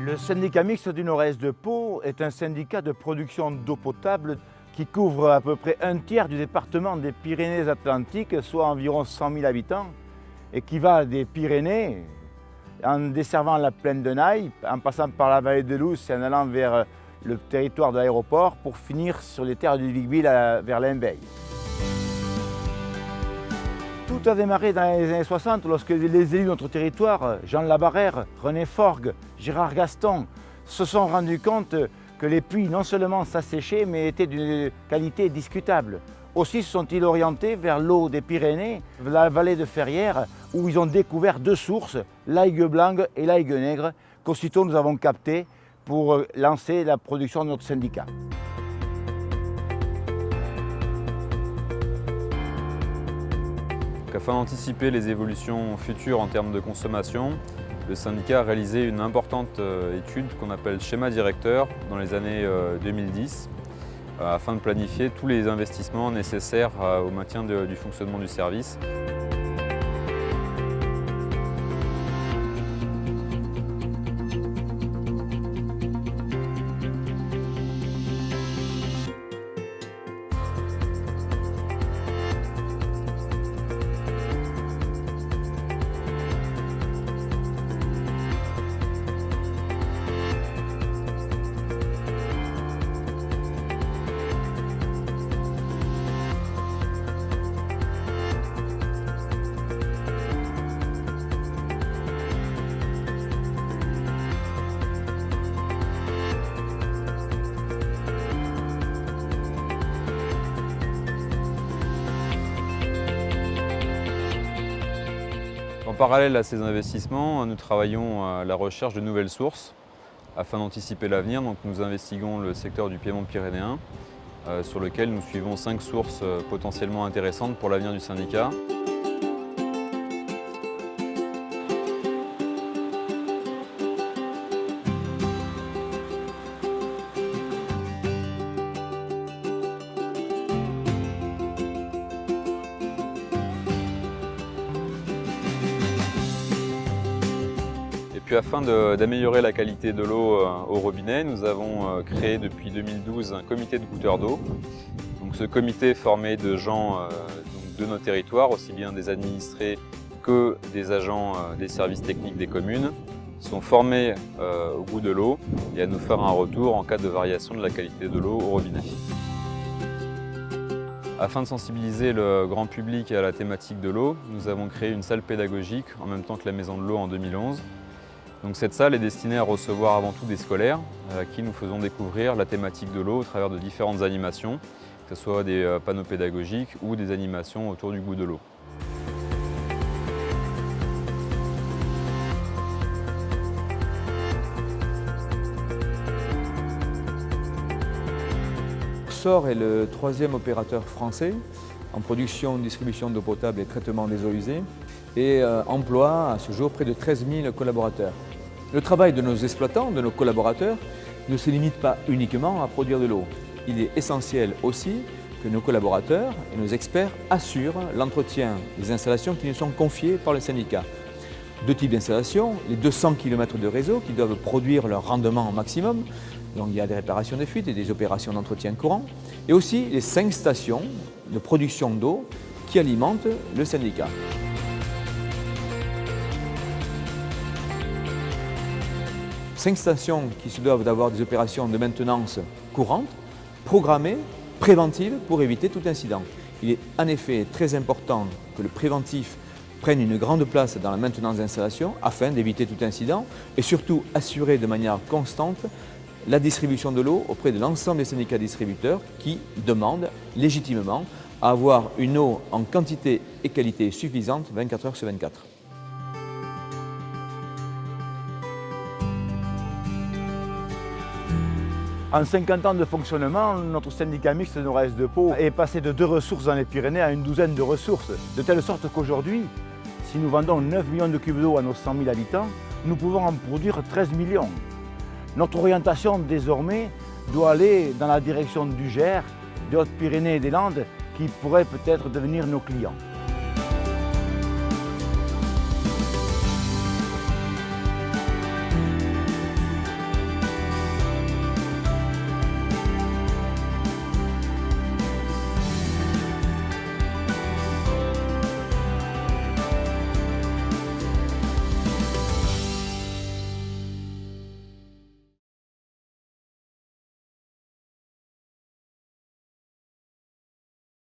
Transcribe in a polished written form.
Le syndicat mixte du Nord-Est de Pau est un syndicat de production d'eau potable qui couvre à peu près un tiers du département des Pyrénées-Atlantiques, soit environ 100 000 habitants, et qui va des Pyrénées, en desservant la plaine de Naï, en passant par la vallée de Lousse et en allant vers le territoire de l'aéroport, pour finir sur les terres du Vic-Bilh vers Limbeil. Tout a démarré dans les années 60 lorsque les élus de notre territoire, Jean Labarrère, René Forgue, Gérard Gaston, se sont rendus compte que les puits non seulement s'asséchaient mais étaient d'une qualité discutable. Aussi se sont-ils orientés vers l'eau des Pyrénées, la vallée de Ferrières, où ils ont découvert deux sources, l'Aigue blanc et l'Aigue nègre, qu'aussitôt nous avons captées pour lancer la production de notre syndicat. Afin d'anticiper les évolutions futures en termes de consommation, le syndicat a réalisé une importante étude qu'on appelle schéma directeur dans les années 2010 afin de planifier tous les investissements nécessaires au maintien du fonctionnement du service. En parallèle à ces investissements, nous travaillons à la recherche de nouvelles sources afin d'anticiper l'avenir. Donc nous investiguons le secteur du piémont pyrénéen sur lequel nous suivons 5 sources potentiellement intéressantes pour l'avenir du syndicat. Afin d'améliorer la qualité de l'eau au robinet, nous avons créé depuis 2012 un comité de goûteurs d'eau. Donc, ce comité est formé de gens de nos territoires, aussi bien des administrés que des agents des services techniques des communes, sont formés au goût de l'eau et à nous faire un retour en cas de variation de la qualité de l'eau au robinet. Afin de sensibiliser le grand public à la thématique de l'eau, nous avons créé une salle pédagogique en même temps que la Maison de l'eau en 2011. Donc cette salle est destinée à recevoir avant tout des scolaires à qui nous faisons découvrir la thématique de l'eau au travers de différentes animations, que ce soit des panneaux pédagogiques ou des animations autour du goût de l'eau. SOR est le 3e opérateur français en production, distribution d'eau potable et traitement des eaux usées et emploie à ce jour près de 13 000 collaborateurs. Le travail de nos exploitants, de nos collaborateurs, ne se limite pas uniquement à produire de l'eau. Il est essentiel aussi que nos collaborateurs et nos experts assurent l'entretien des installations qui nous sont confiées par le syndicat. Deux types d'installations, les 200 km de réseau qui doivent produire leur rendement au maximum, donc il y a des réparations de fuite et des opérations d'entretien courant, et aussi les 5 stations de production d'eau qui alimentent le syndicat. Cinq stations qui se doivent d'avoir des opérations de maintenance courantes, programmées, préventives pour éviter tout incident. Il est en effet très important que le préventif prenne une grande place dans la maintenance d'installation afin d'éviter tout incident et surtout assurer de manière constante la distribution de l'eau auprès de l'ensemble des syndicats distributeurs qui demandent légitimement à avoir une eau en quantité et qualité suffisante 24 heures sur 24. En 50 ans de fonctionnement, notre syndicat mixte Nord-Est de Pau est passé de 2 ressources dans les Pyrénées à une douzaine de ressources, de telle sorte qu'aujourd'hui, si nous vendons 9 millions de cubes d'eau à nos 100 000 habitants, nous pouvons en produire 13 millions. Notre orientation désormais doit aller dans la direction du Gers, des Hautes-Pyrénées et des Landes, qui pourraient peut-être devenir nos clients.